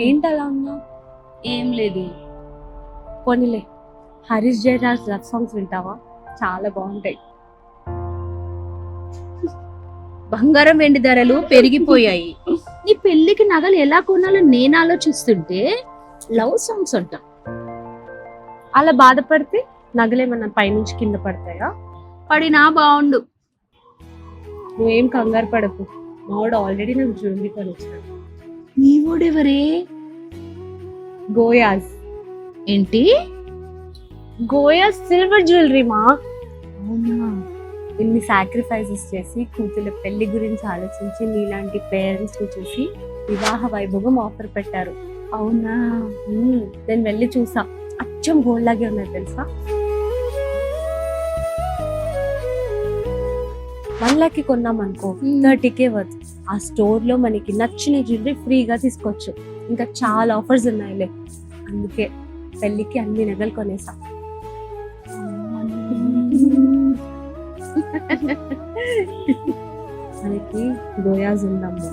ఏంటి అలా ఉన్నా? ఏం లేదు. పోనీలే, హరీష్ జయరాజ్ లవ్ సాంగ్స్ వింటావా? చాలా బాగుంటాయి. బంగారం వెండి ధరలు పెరిగిపోయాయి. నీ పెళ్లికి నగలు ఎలా కొనాలో నేను ఆలోచిస్తుంటే లవ్ సాంగ్స్ అంట. అలా బాధపడితే నగలేమన్నా పైనుంచి కింద పడతాయా? పడినా బాగుండు. నువ్వేం కంగారు పడకు, మావాడు ఆల్రెడీ నాకు జ్యువెలరీ కొనిచ్చాడు. నీ ఊడెవరే? గోయాస్. ఏంటి? గోయాస్ సిల్వర్ జ్యువెలరీ మా. అవునా? ఇన్ని సాక్రిఫైసెస్ చేసి కూతుళ్ళ పెళ్లి గురించి ఆలోచించి నీలాంటి పేరెంట్స్ ని చూసి వివాహ వైభోగం ఆఫర్ పెట్టారు. అవునా? నేను వెళ్ళి చూసా, అచ్చం గోల్డ్ లాగే ఉన్నది తెలుసా. 1 lakh కొన్నాం అనుకో 30K వర్త్. ఆ స్టోర్ లో మనకి నచ్చిన జ్యువెలరీ ఫ్రీగా తీసుకోవచ్చు. ఇంకా చాలా ఆఫర్స్ ఉన్నాయిలే, అందుకే పెళ్లికి అన్ని నగలు కొనేసా. మనకి గోయాస్ ఉందమ్మా.